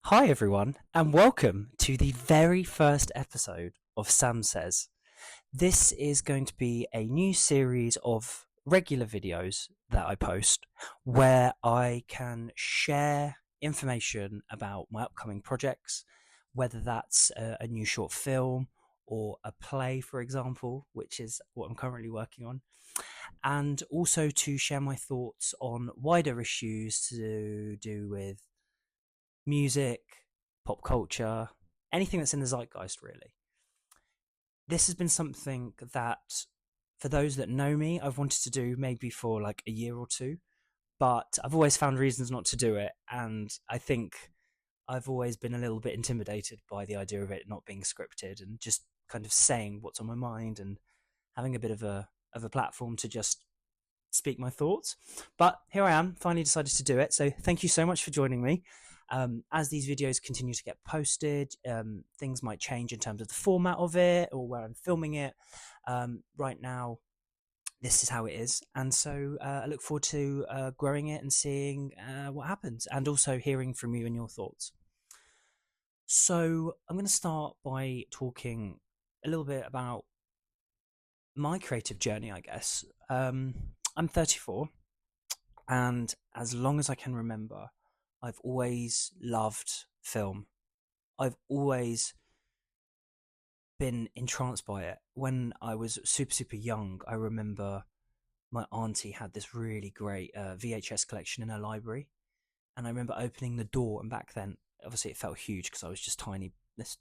Hi, everyone, and welcome to the very first episode of Sam Says. This is going to be a new series of regular videos that I post where I can share information about my upcoming projects, whether that's a new short film or a play, for example, which is what I'm currently working on, and also to share my thoughts on wider issues to do with music, pop culture, anything that's in the zeitgeist, really. This has been something that, for those that know me, I've wanted to do maybe for like a year or two, but I've always found reasons not to do it. And I think I've always been a little bit intimidated by the idea of it not being scripted and just kind of saying what's on my mind and having a bit of a platform to just speak my thoughts. But here I am, finally decided to do it. So thank you so much for joining me. As these videos continue to get posted, things might change in terms of the format of it or where I'm filming it. Right now, this is how it is. And so I look forward to growing it and seeing what happens, and also hearing from you and your thoughts. So I'm going to start by talking a little bit about my creative journey, I guess. I'm 34, and as long as I can remember, I've always loved film. I've always been entranced by it. When I was super young, I remember my auntie had this really great VHS collection in her library, and I remember opening the door, and back then, obviously, it felt huge because I was just tiny.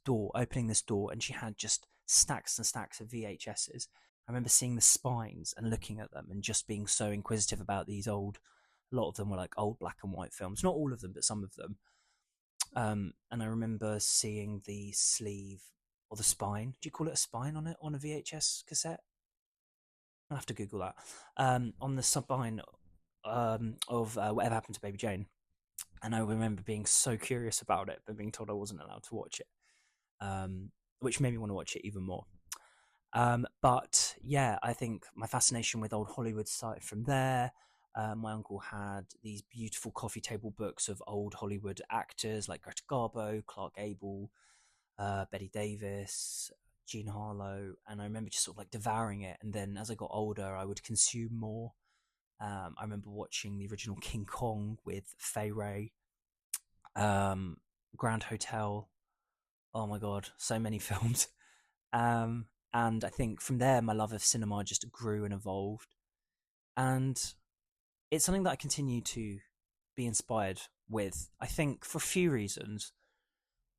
Opening this door, and she had just stacks and stacks of VHSs. I remember seeing the spines and looking at them and just being so inquisitive about these old. A lot of them were like old black and white films, not all of them, but some of them. And I remember seeing the sleeve or the spine. Do you call it a spine on a VHS cassette? I'll have to Google that. On the spine of Whatever Happened to Baby Jane. And I remember being so curious about it, but being told I wasn't allowed to watch it, which made me want to watch it even more. But yeah, I think my fascination with old Hollywood started from there. My uncle had these beautiful coffee table books of old Hollywood actors like Greta Garbo, Clark Gable, Betty Davis, Jean Harlow, and I remember just sort of like devouring it. And then as I got older, I would consume more. I remember watching the original King Kong with Fay Wray, Grand Hotel. Oh my god, so many films. And I think from there, my love of cinema just grew and evolved. And it's something that I continue to be inspired with. I think for a few reasons,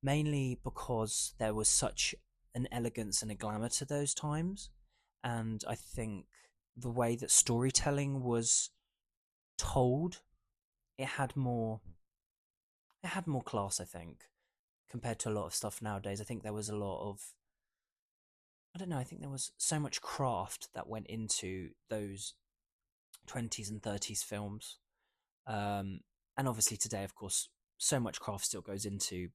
mainly because there was such an elegance and a glamour to those times. And I think the way that storytelling was told, it had more it had more class, I think, compared to a lot of stuff nowadays. I think there was a lot of I don't know, I think there was so much craft that went into those 20s and 30s films. Um, and obviously today, of course, so much craft still goes into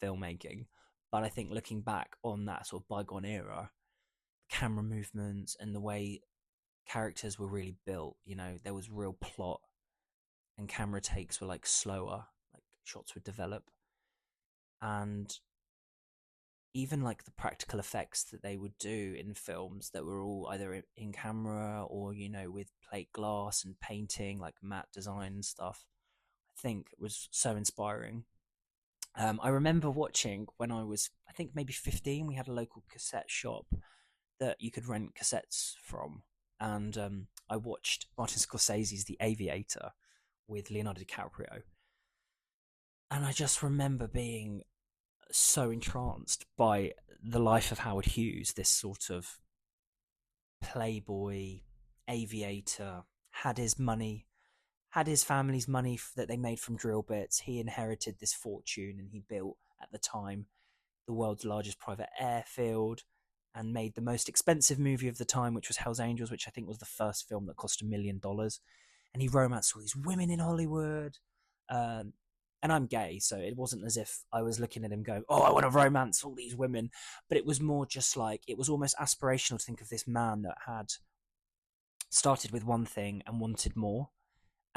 filmmaking. But I think looking back on that sort of bygone era, camera movements and the way characters were really built, there was real plot, and camera takes were like slower, like shots would develop. And even like the practical effects that they would do in films that were all either in camera or with plate glass and painting, like matte design and stuff, I think was so inspiring. I remember watching when I was, I think, maybe 15. We had a local cassette shop that you could rent cassettes from, and I watched Martin Scorsese's The Aviator with Leonardo DiCaprio, and I just remember being so entranced by the life of Howard Hughes, this sort of playboy aviator, had his money, had his family's money that they made from drill bits. He inherited this fortune, and he built, at the time, the world's largest private airfield, and made the most expensive movie of the time, which was Hell's Angels, which I think was the first film that cost $1 million. And he romanced all these women in Hollywood. And I'm gay, so it wasn't as if I was looking at him going, oh, I want to romance all these women. But it was more just like, it was almost aspirational to think of this man that had started with one thing and wanted more.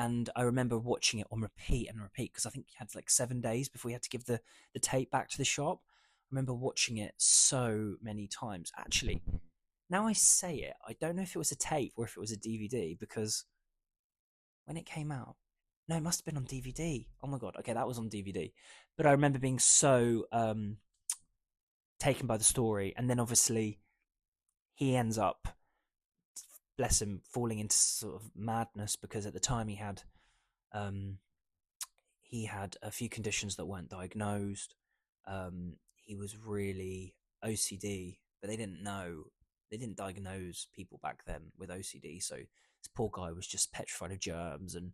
And I remember watching it on repeat and repeat because I think you had like 7 days before you had to give the tape back to the shop. I remember watching it so many times. Actually, now I say it, I don't know if it was a tape or if it was a DVD because when it came out, no, it must have been on DVD. Oh my god, okay, that was on DVD. But I remember being so taken by the story, and then obviously he ends up, bless him, falling into sort of madness because at the time um, he had a few conditions that weren't diagnosed. He was really OCD, but they didn't know, they didn't diagnose people back then with OCD. So this poor guy was just petrified of germs, and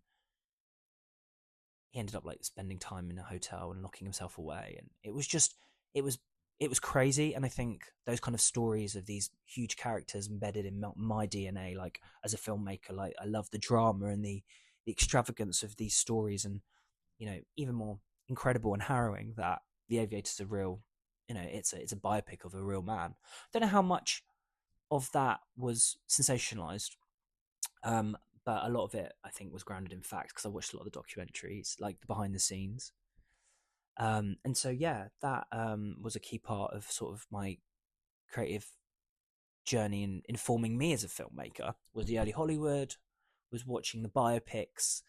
he ended up like spending time in a hotel and locking himself away. And it was just, it was, it was crazy. And I think those kind of stories of these huge characters embedded in my DNA, like as a filmmaker, like I love the drama and the extravagance of these stories, and even more incredible and harrowing that The Aviator's a real, it's a biopic of a real man. I don't know how much of that was sensationalized, um, but a lot of it I think was grounded in fact because I watched a lot of the documentaries, like the behind the scenes. And so yeah, that was a key part of sort of my creative journey in informing me as a filmmaker. Was the early Hollywood, was watching the biopics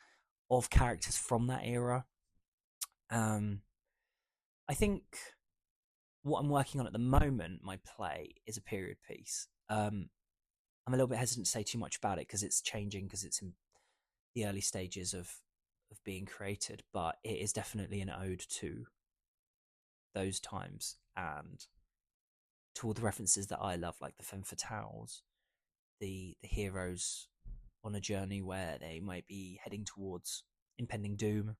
of characters from that era. Um, I think what I'm working on at the moment, my play, is a period piece. I'm a little bit hesitant to say too much about it because it's changing, because it's in the early stages of being created, but it is definitely an ode to those times and to all the references that I love, like the femme fatales, the heroes on a journey where they might be heading towards impending doom.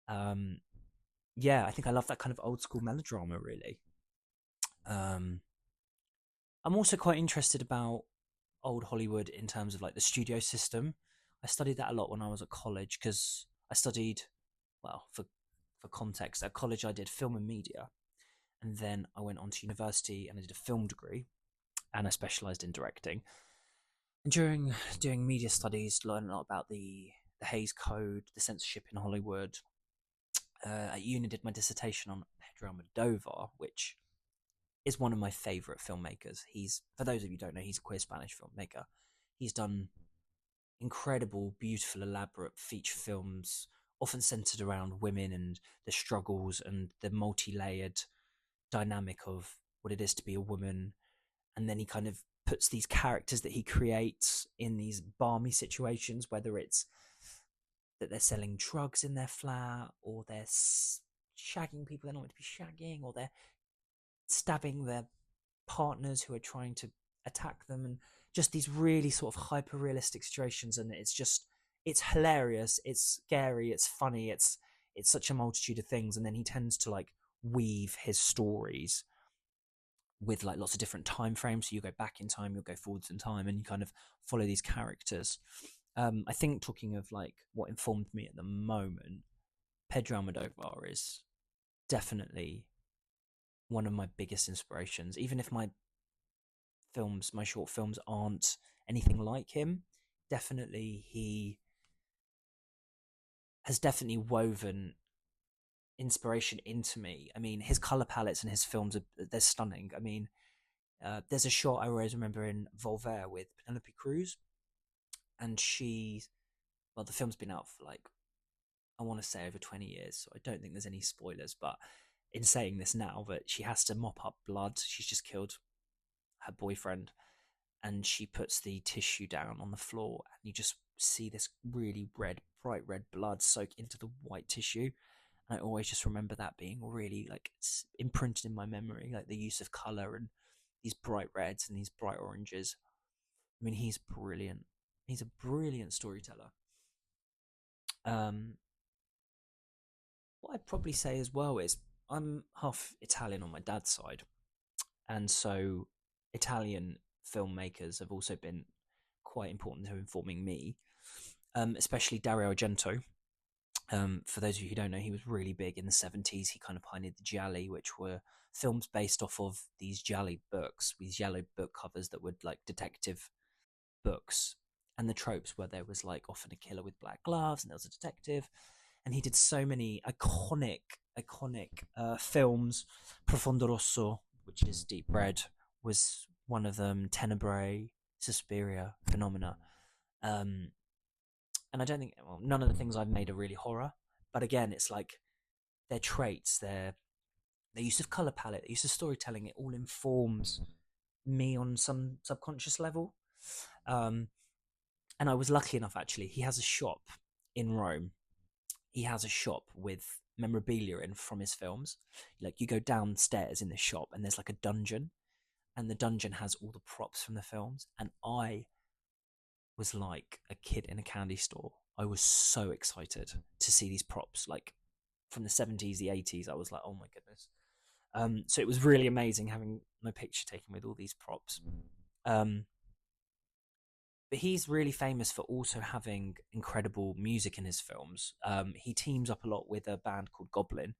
Um, yeah, I think I love that kind of old school melodrama, really. Um, I'm also quite interested about old Hollywood in terms of like the studio system. I studied that a lot when I was at college because I studied, well, for context, at college I did film and media, and then I went on to university and I did a film degree, and I specialised in directing. And during doing media studies, learned a lot about the Hays Code, the censorship in Hollywood. At uni, did my dissertation on Pedro Almodovar, which is one of my favourite filmmakers. He's, for those of you who don't know, he's a queer Spanish filmmaker. He's done incredible, beautiful, elaborate feature films, often centered around women and the struggles and the multi-layered dynamic of what it is to be a woman. And then he kind of puts these characters that he creates in these balmy situations, whether it's that they're selling drugs in their flat, or they're shagging people they're not meant to be shagging, or they're stabbing their partners who are trying to attack them, and just these really sort of hyper realistic situations. And it's hilarious, it's scary, it's funny, it's such a multitude of things. And then he tends to like weave his stories with like lots of different time frames, so you go back in time, you'll go forwards in time, and you kind of follow these characters. I think, talking of like what informed me at the moment, Pedro Almodovar is definitely one of my biggest inspirations. Even if my short films aren't anything like him, definitely he has definitely woven inspiration into me. I mean, his color palettes and his films they're stunning. I mean, there's a shot I always remember in Volver with Penelope Cruz, and well, the film's been out for like, I want to say over 20 years, so I don't think there's any spoilers. But in saying this now, that she has to mop up blood. She's just killed her boyfriend, and she puts the tissue down on the floor, and you just see this really bright red blood soak into the white tissue. And I always just remember that being really like imprinted in my memory, like the use of color and these bright reds and these bright oranges. I mean, he's brilliant. He's a brilliant storyteller. Um, what I'd probably say as well is I'm half Italian on my dad's side, and so Italian filmmakers have also been quite important to informing me, especially Dario Argento. For those of you who don't know, he was really big in the 70s. He kind of pioneered the gialli, which were films based off of these gialli books, these yellow book covers that were like detective books. and the tropes where there was like often a killer with black gloves and there was a detective, and he did so many iconic films. Profondo Rosso, which is Deep Red, was one of them. Tenebrae, Suspiria, Phenomena. Um, and I don't think, well, none of the things I've made are really horror, but again, it's like their traits, their use of color palette, their use of storytelling, it all informs me on some subconscious level. Um, and I was lucky enough, actually. He has a shop in Rome. He has a shop with memorabilia in from his films. Like you go downstairs in the shop, and there's like a dungeon, and the dungeon has all the props from the films. And I was like a kid in a candy store. I was so excited to see these props, like from the 70s, the 80s. I was like, oh my goodness. So it was really amazing having my picture taken with all these props. Um, but he's really famous for also having incredible music in his films. He teams up a lot with a band called Goblin,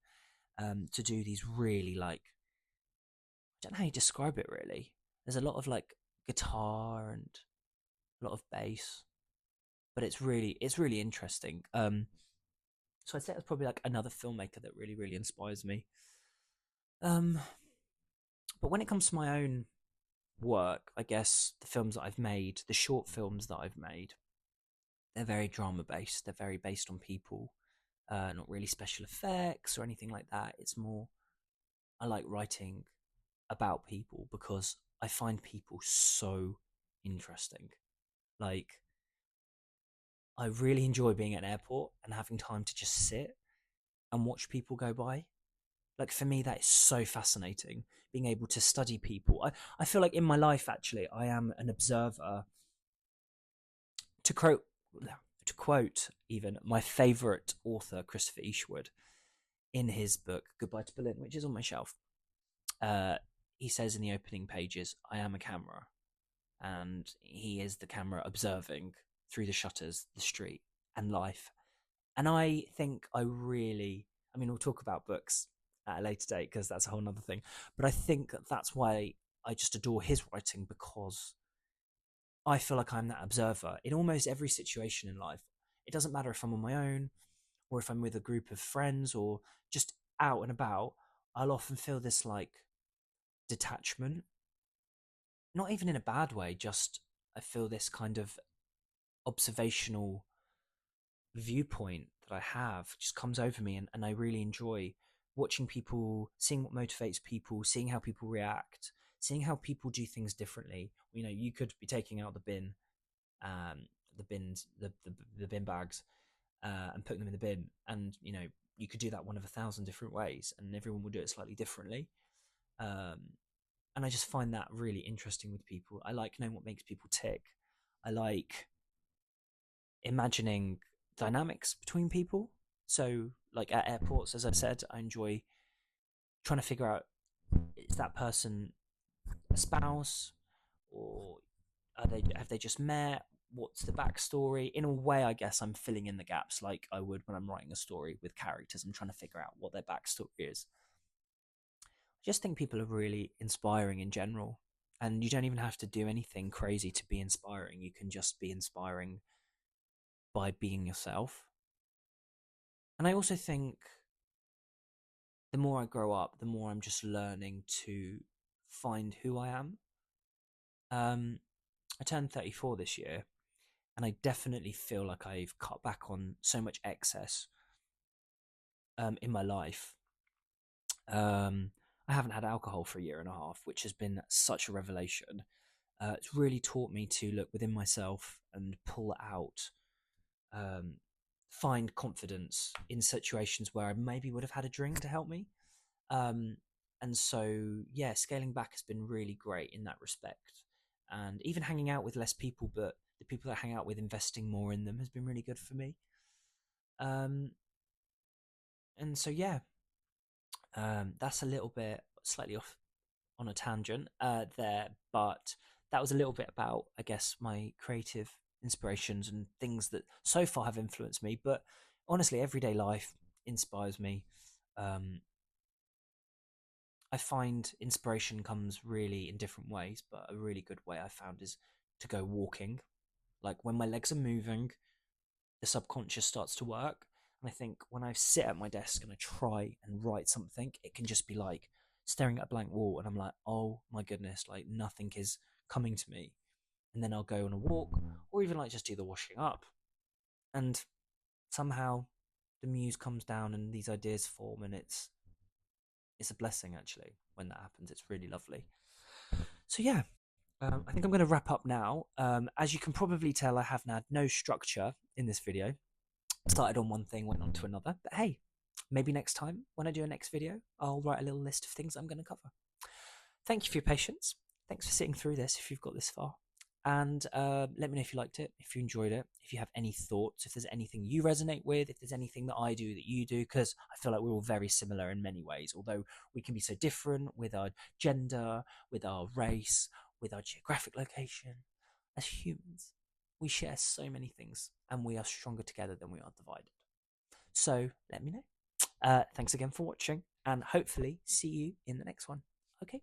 to do these really like, I don't know how you describe it really. There's a lot of like guitar and a lot of bass, but it's really interesting. So I'd say that's probably like another filmmaker that really inspires me. Um, but when it comes to my own work, I guess the films that I've made, the short films that I've made, they're very drama based. They're very based on people, not really special effects or anything like that. It's more, I like writing about people because I find people so interesting. Like, I really enjoy being at an airport and having time to just sit and watch people go by. Like, for me, that is so fascinating, being able to study people. I feel like in my life, actually, I am an observer. To quote, to quote even my favorite author, Christopher Isherwood, in his book Goodbye to Berlin, which is on my shelf, uh, he says in the opening pages, "I am a camera," and he is the camera observing through the shutters, the street, and life. And I think I mean, we'll talk about books at a later date because that's a whole nother thing. But I think that's why I just adore his writing, because I feel like I'm that observer in almost every situation in life. It doesn't matter if I'm on my own or if I'm with a group of friends or just out and about. I'll often feel this like detachment, not even in a bad way, just I feel this kind of observational viewpoint that I have just comes over me, and I really enjoy watching people, seeing what motivates people, seeing how people react, seeing how people do things differently. You know, you could be taking out the bin, the bins, the bin bags, and putting them in the bin, and you know, you could do that one of 1,000 different ways, and everyone will do it slightly differently. Um, and I just find that really interesting with people. I like knowing what makes people tick. I like imagining dynamics between people. So, like at airports, as I said, I enjoy trying to figure out, is that person a spouse, or have they just met? What's the backstory? In a way, I guess I'm filling in the gaps like I would when I'm writing a story with characters. I'm trying to figure out what their backstory is. I just think people are really inspiring in general, and you don't even have to do anything crazy to be inspiring. You can just be inspiring by being yourself. And I also think the more I grow up, the more I'm just learning to find who I am. I turned 34 this year, and I definitely feel like I've cut back on so much excess in my life. Um, I haven't had alcohol for a year and a half, which has been such a revelation. It's really taught me to look within myself and pull out, um, find confidence in situations where I maybe would have had a drink to help me. Um, and so, yeah, scaling back has been really great in that respect. And even hanging out with less people, but the people that I hang out with, investing more in them, has been really good for me. Um, and so, yeah, that's a little bit slightly off on a tangent there, but that was a little bit about, I guess, my creative inspirations and things that so far have influenced me. But honestly, everyday life inspires me. Um, I find inspiration comes really in different ways, but a really good way I found is to go walking. Like when my legs are moving, the subconscious starts to work. And I think when I sit at my desk and I try and write something, it can just be like staring at a blank wall, and I'm like, oh my goodness, like nothing is coming to me. And then I'll go on a walk, or even like just do the washing up, and somehow the muse comes down and these ideas form, and it's a blessing actually when that happens. It's really lovely. So yeah, I think I'm going to wrap up now. As you can probably tell, I have had no structure in this video. Started on one thing, went on to another. But hey, maybe next time when I do a next video, I'll write a little list of things I'm going to cover. Thank you for your patience. Thanks for sitting through this if you've got this far. And let me know if you liked it, if you enjoyed it, if you have any thoughts, if there's anything you resonate with, if there's anything that I do that you do, because I feel like we're all very similar in many ways, although we can be so different with our gender, with our race, with our geographic location. As humans, we share so many things, and we are stronger together than we are divided. So let me know. Thanks again for watching, and hopefully see you in the next one. Okay.